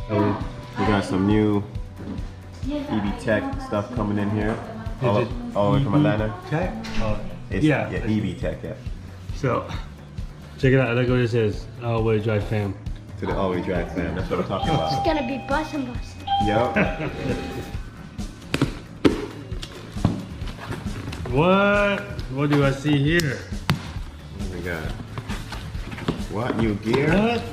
We got some new Ebtec stuff coming in here. All the way from Atlanta. Yeah, Ebtec, yeah. So, check it out. Look what it says. All-wheel drive fam. To the all-wheel drive fam. That's what we're talking about. It's gonna be bussin'. Yep. What do I see here? What we got? What new gear? What?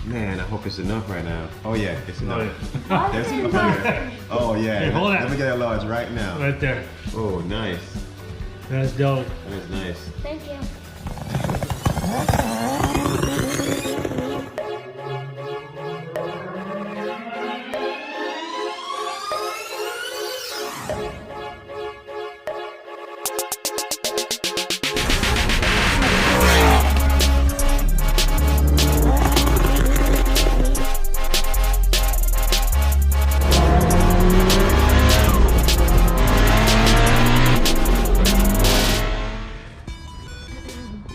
Man, I hope it's enough right now. Oh yeah, it's enough. Oh, There's enough here. Oh yeah. Hey, hold Let on. me get that large right now. Right there. Oh, nice. That's dope. That is nice. Thank you.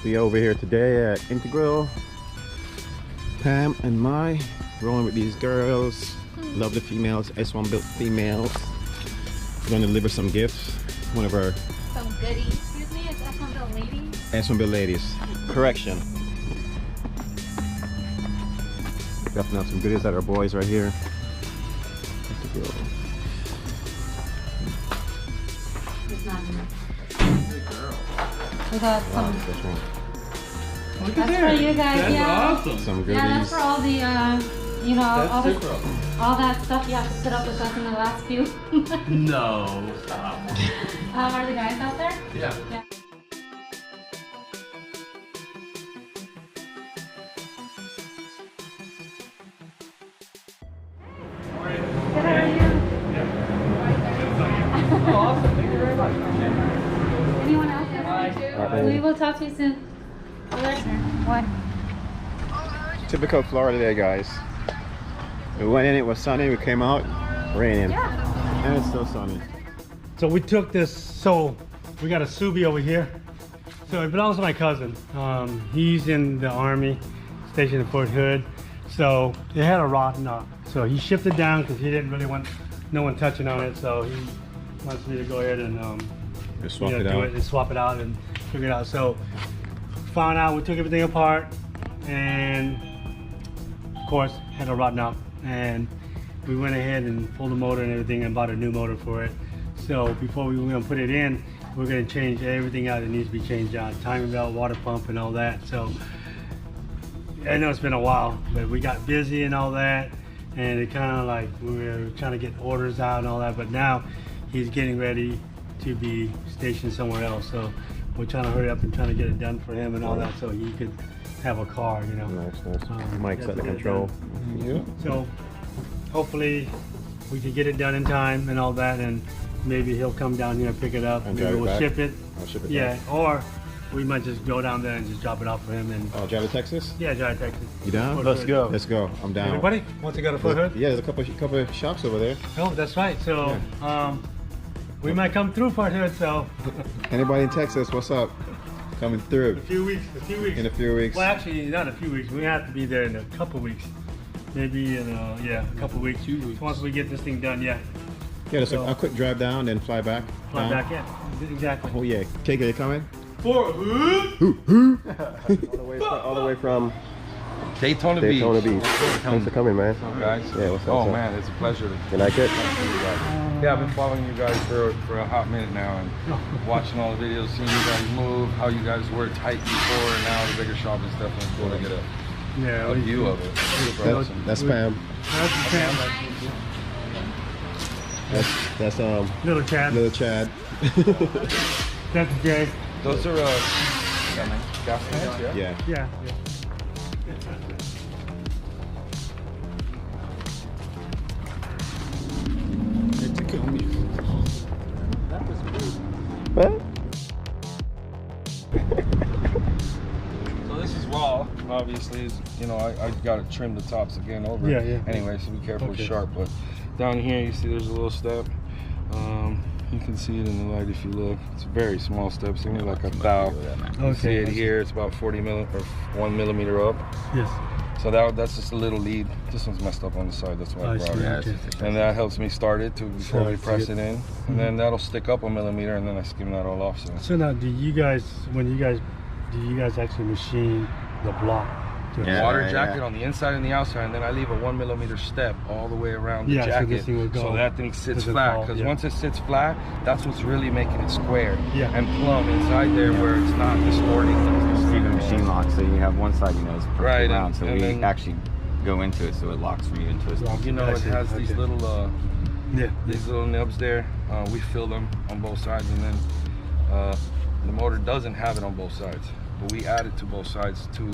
We over here today at Integral. Pam and Mai rolling with these girls. Love the females, S1 built females. We're gonna deliver some gifts. One of our Some goodies. Excuse me, it's S1 Built Ladies. S1 built ladies. Correction. Definitely have some goodies at our boys right here. It's not we got some. That's for you guys, That's awesome. Some goodies. Yeah, that's for all the, you know, all that stuff you have to sit up with us in the last few. No, stop. Are the guys out there? Yeah. Yeah. Good, how are you? Oh, awesome. Thank you very much. Anyone else? We will talk to you soon. What? Typical Florida day, guys. We went in, it was sunny, we came out, raining. Yeah. And it's still sunny. So we took this, so we got a Subi over here. So it belongs to my cousin. He's in the Army, stationed in Fort Hood. So it had a rot knot. So he shipped it down because he didn't really want no one touching on it. So he wants me to go ahead and Just swap you know, it do out. it and swap it out and figure it out. So found out, we took everything apart and of course had a rot knot. And we went ahead and pulled the motor and everything and bought a new motor for it. So before we were gonna put it in, we're gonna change everything out that needs to be changed out. Timing belt, water pump and all that. So I know it's been a while, but we got busy and all that. And it kind of like, we were trying to get orders out and all that, but now he's getting ready to be stationed somewhere else. So we're trying to hurry up and trying to get it done for him and all that so he could have a car, you know. Nice. Mike's at the control. Yeah. So hopefully we can get it done in time and all that, and maybe he'll come down here and pick it up. And Maybe drive it we'll back? ship it. I'll ship it Yeah, back. or we might just go down there and just drop it off for him. And Oh, drive to Texas? yeah, drive Texas. You down? Fort Let's Hood. go. Let's go. I'm down. Everybody want to go to Fort Hood? Yeah, there's a couple of shops over there. Oh, that's right. So we might come through Fort Hood. So Anybody in Texas, what's up? Coming through a few weeks. in a few weeks. Well, actually, not a few weeks. We have to be there in a couple weeks. Maybe in a couple weeks. 2 weeks. Once we get this thing done, yeah. Yeah, just a quick drive down, then fly back. Fly down. back, yeah. Exactly. Oh yeah, Kate, are you coming? Fort Hood. all the way from Daytona Daytona Beach. Beach. Thanks for coming, man. What's up, guys? Yeah, what's up? Oh what's up? man, it's a pleasure. You like it? Yeah, I've been following you guys for a hot minute now and watching all the videos, seeing you guys move, how you guys were tight before, and now the bigger shop is definitely cool to get a view of it. Super awesome. That's Pam. That's Pam. That's Little Chad. little Chad. That's Jay. Those are gas tanks, yeah? Yeah. Yeah. What? So this is raw, obviously. You know, I gotta trim the tops again over. Yeah, yeah. Anyway, so be careful Okay. it's sharp. But down here, you see there's a little step. You can see it in the light if you look. It's a very small step, it's only like a thou. You see it here, it's about 1 millimeter up. Yes. So that's just a little lead. This one's messed up on the side, that's why I brought it. And that helps me start it before we press it in. And then that'll stick up a millimeter, and then I skim that all off. So now, do you guys actually machine the block? Water jacket on the inside and the outside, and then I leave a 1 millimeter step all the way around the jacket, so that thing sits flat. Because once it sits flat, that's what's really making it square and plumb inside there, where it's not distorting. Even machine lock, so you have one side, you know, is perfectly round. So we actually go into it, so it locks for you into it. You know, it has these little these little nubs there. We fill them on both sides, and then the motor doesn't have it on both sides. But we add it to both sides to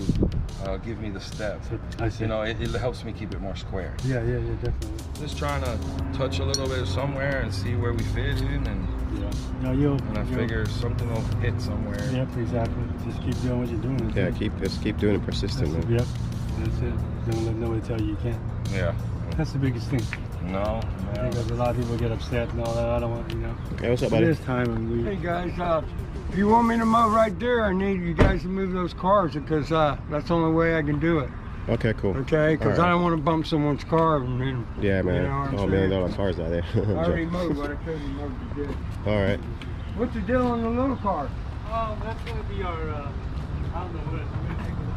give me the step. I see. You know, it helps me keep it more square. Yeah, definitely. Just trying to touch a little bit somewhere and see where we fit in, and I figure something will hit somewhere. Yep, exactly. Just keep doing what you're doing. Yeah, just keep doing it persistent, man. Yep, that's it. Don't let nobody tell you you can't. Yeah. That's the biggest thing. No. I think a lot of people get upset and all that. I don't want, you know. Okay, what's up, buddy? It is time, and Hey guys, if you want me to mow right there, I need you guys to move those cars, because that's the only way I can do it. Okay, cool. Okay, because I don't want to bump someone's car. And then, yeah, man. You know $1 million cars out there. I already mowed what I told you mowed to do. All right. What's the deal on the little car? that's going to be our, I don't know what it's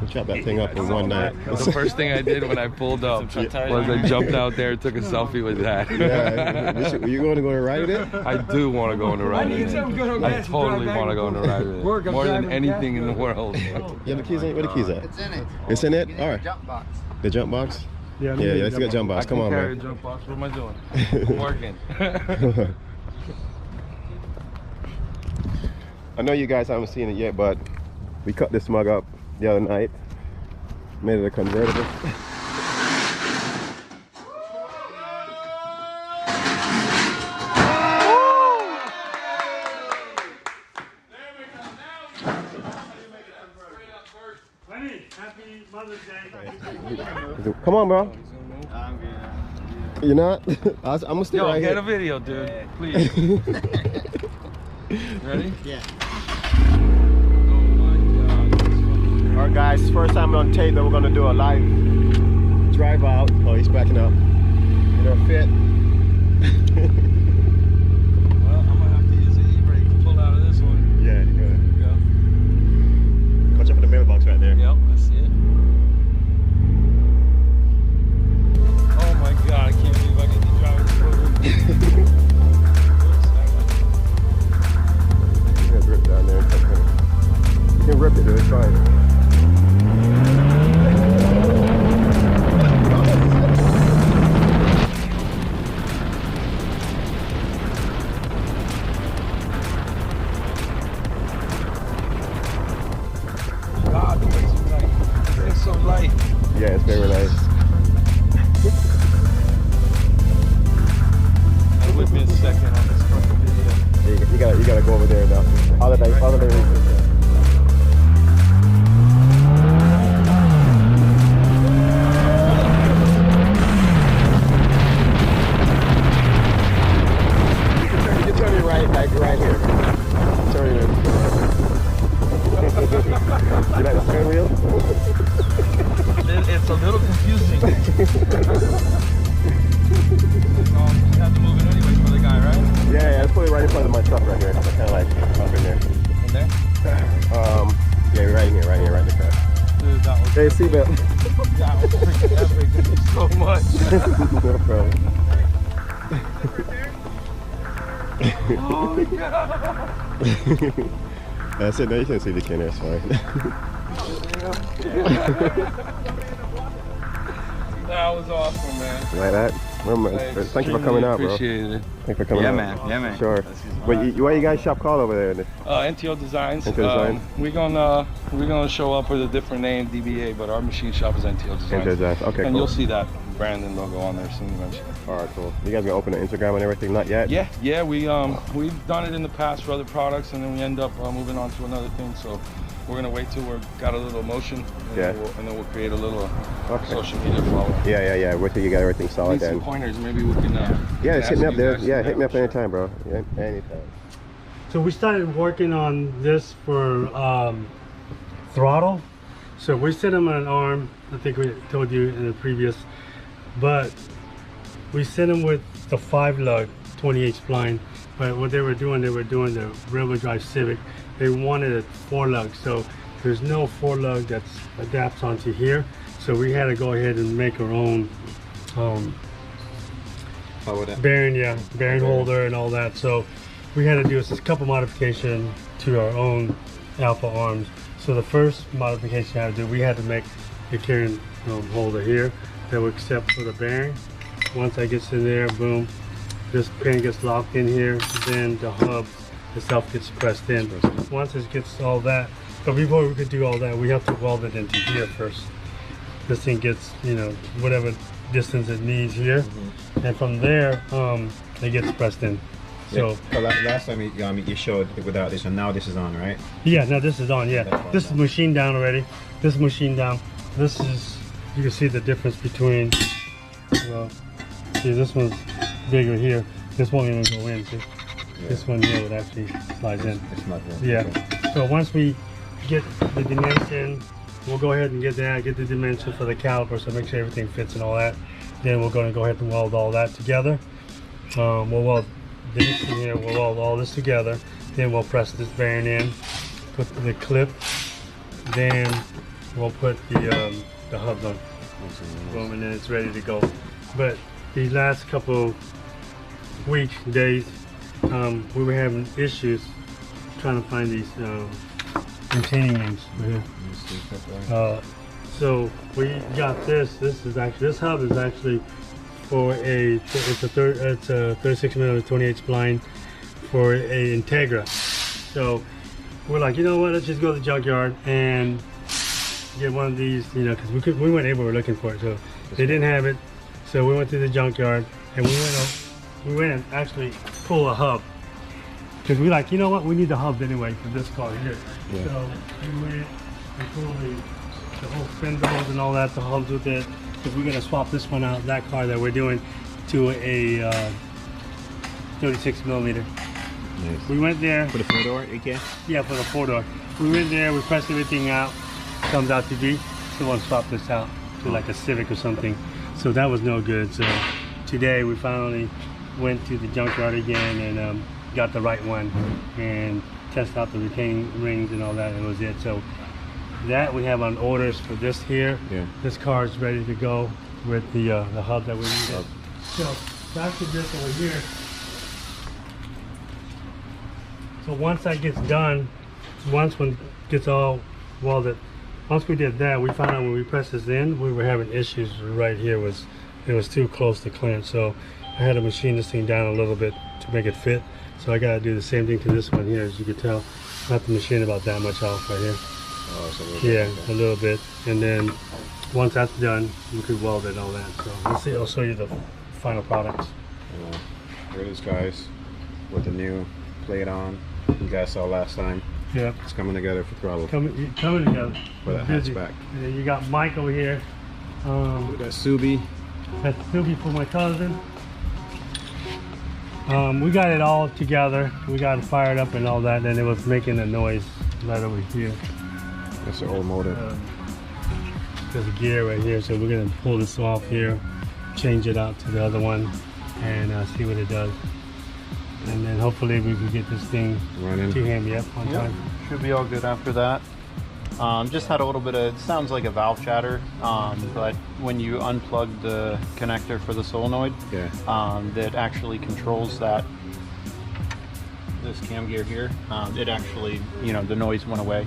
We chopped that thing up in one night. The first thing I did when I pulled up was I jumped out there and took a selfie with that. Yeah, you going to ride with it? I do want to go on a ride with it. I totally want to go on a ride with it. More than anything in the world. You have the keys in it? Where the keys at? It's in it. It's in it? All right. Jump box. The jump box? Yeah, let's get jump box. Come on, Carry a man. jump box. What am I doing? I'm working. I know you guys haven't seen it yet, but we cut this mug up the other night. Made it a convertible. Happy Mother's Day. Come on, bro. You're not? I'm gonna stay right get here. a video, dude. Please. Ready? Yeah. Alright guys, first time on tape that we're gonna do a live drive out. Oh, he's backing up. In our fit. Well, I'm gonna have to use the e-brake to pull out of this one. Yeah, you go. Watch out for the mailbox right there. Yep, I see it. Oh my god, I can't believe I get to drive this over. You can rip down there. You can rip it, dude. It's fine. God, the place is nice. It's so light. Yeah, it's very nice. With me a second on this fucking video. You gotta go over there now. All the way. You can turn it right, like right here. Turn it. You like the steering wheel? It's a little confusing. You have to move it anyway for the guy, right? Yeah, let's put it right in front of my truck right here. So kind of like up in there. In there? Yeah, right here, right in the car. Dude, that was Hey, seatbelt. that was freaking epic. Thank you so much. No problem. Oh my god. That's it. No, you can see the camera. It's fine. That was awesome, man. Like that. Thank you for coming out, bro. Appreciate it. Thank you for coming out. Yeah, man. Sure. Why you guys shop call over there? NTO Designs. NTO Designs. We're gonna show up with a different name, DBA, but our machine shop is NTO Designs. NTO Designs. Okay, and cool. you'll see that Branden logo on there soon eventually. All right, cool. You guys gonna open the Instagram and everything? Not yet. Yeah. We've done it in the past for other products, and then we end up moving on to another thing. So we're gonna wait till we've got a little motion, and then we'll create a little social media follow. Yeah. Wait till you got everything solid Need then. some pointers. Maybe we can. Yeah, just hit me up there. Yeah, hit me up anytime. anytime, bro. Yeah, anytime. So we started working on this for Throtl, So we set them on an arm. I think we told you in the previous, but we set them with the 5-lug 28 spline. But what they were doing the rear-wheel drive Civic. They wanted a 4-lug, so there's no 4-lug that adapts onto here. So we had to go ahead and make our own bearing holder and all that. So we had to do a couple modifications to our own Alpha arms. So the first modification I had to do, we had to make a carrying holder here that would accept for the bearing. Once that gets in there, boom, this pin gets locked in here, then the hub itself gets pressed in. Once it gets all that, but before we could do all that, we have to weld it into here first. This thing gets, you know, whatever distance it needs here, and from there, it gets pressed in. So last time you showed it without this, and now this is on, right? Yeah, now this is on. Yeah, this is machined down already. This is machined down. This is, you can see the difference between. Well, see, this one's bigger here. This won't even go in. See, this one here would actually slide in. It's not good. Yeah. So once we get the dimension, we'll go ahead and get the dimension for the caliper, so make sure everything fits and all that. Then we're going to go ahead and weld all that together. We'll weld this in here, we'll weld all this together. Then we'll press this bearing in, put the clip, then we'll put the hubs on. Boom, and then it's ready to go. But these last couple weeks, days, we were having issues trying to find these retaining rings right here. So we got this. This hub is actually for it's a 36mm 28 spline for a Integra. So we're like, you know what? Let's just go to the junkyard and get one of these. You know, because we weren't able to looking for it, so they didn't have it. So we went to the junkyard and we went and actually pull a hub. Because we like, you know what, we need the hubs anyway for this car here. Yeah. So we went and pulled the whole spindles and all that, the hubs with it. Because we're going to swap this one out, that car that we're doing, to a 36mm. Nice. We went there. For the 4-door, AK? Yeah, for the 4-door. We went there, we pressed everything out. Comes out to be, so we want to swap this out to like a Civic or something. So that was no good. So today we finally went to the junkyard again and got the right one and tested out the retaining rings and all that. It was it. So that we have on orders for this here. Yeah. This car is ready to go with the hub that we needed. So back to this over here. So once that gets done, once one gets all welded, once we did that, we found out when we pressed this in, we were having issues right here. It was too close to clamp. So I had to machine this thing down a little bit to make it fit. So I got to do the same thing to this one here, as you can tell. I have to machine about that much off right here. Oh, so yeah, a little bit. And then once that's done, you could weld it and all that. So let's see, I'll show you the final products. Here it is, guys, with the new plate on. You guys saw last time. Yeah. It's coming together for Throtl. Coming together. For that hatchback. And you got Mike over here. That's Subi. That's Subi for my cousin. We got it all together. We got it fired up and all that, and it was making a noise right over here. That's the old motor. There's a gear right here, so we're gonna pull this off here, change it out to the other one, and see what it does. And then hopefully we can get this thing running to him, on time. Should be all good after that. Just had a little bit of, it sounds like a valve chatter, but when you unplug the connector for the solenoid, that actually controls this cam gear here, it actually, the noise went away.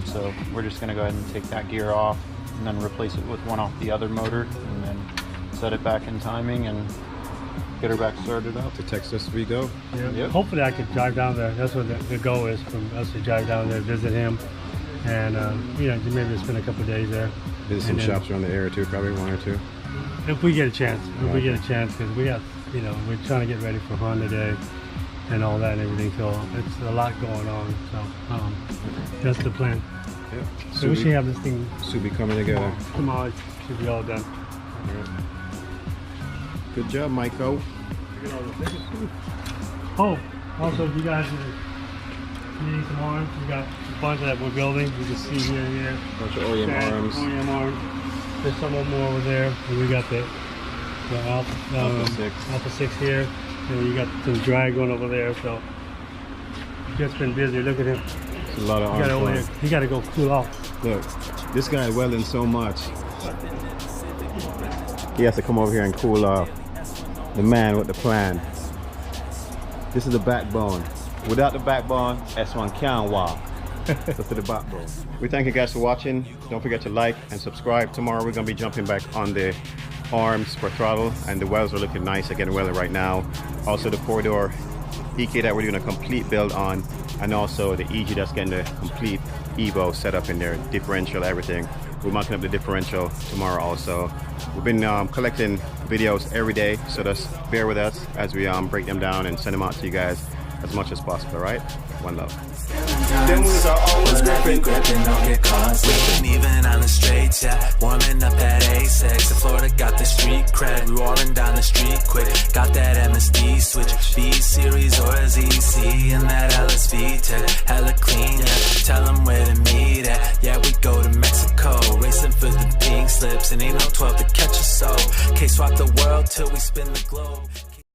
So we're just gonna go ahead and take that gear off and then replace it with one off the other motor and then set it back in timing and get her back started up. To Texas we go. Yeah. Yep. Hopefully I could drive down there. That's what the goal is, from us to drive down there, visit him, and maybe spend a couple of days there. Visit some shops around the area too, probably one or two. If we get a chance. If we get a chance, because we got, we're trying to get ready for Honda Day and all that and everything. So it's a lot going on. So that's the plan. Yeah. So we should have this thing. Should be coming together. Tomorrow it should be all done. All right. Good job, Michael. Oh, also, if you guys need some arms, we got bunch that we're building. You can see here. Bunch of OEM arms. OEM arms. There's some more over there. And we got the Alpha 6 here. And you got some drag going over there. So just been busy. Look at him. It's a lot of arms. He got to go cool off. Look, this guy welding so much. He has to come over here and cool off. The man with the plan. This is the backbone. Without the backbone, S1 can't walk. So to the backbone. We thank you guys for watching. Don't forget to like and subscribe. Tomorrow we're going to be jumping back on the arms for throttle, and the welds are looking nice. They're getting welded right now. Also the 4-door EK that we're doing a complete build on, and also the EG that's getting the complete Evo set up in there, differential, everything. We're marking up the differential tomorrow also. We've been collecting videos every day, so just bear with us as we break them down and send them out to you guys as much as possible, right? One love. Them wheels are always gripping, don't get caught slipping. Even on the straights, yeah. Warming up that A6. In Florida got the street cred. We rolling down the street quick. Got that MSD switch. B-Series or ZC and that LSV tech. Hella clean, yeah. Tell them where to meet at. Yeah, we go to Mexico. Racing for the pink slips. And ain't no 12 to catch us, so. K-swap the world till we spin the globe.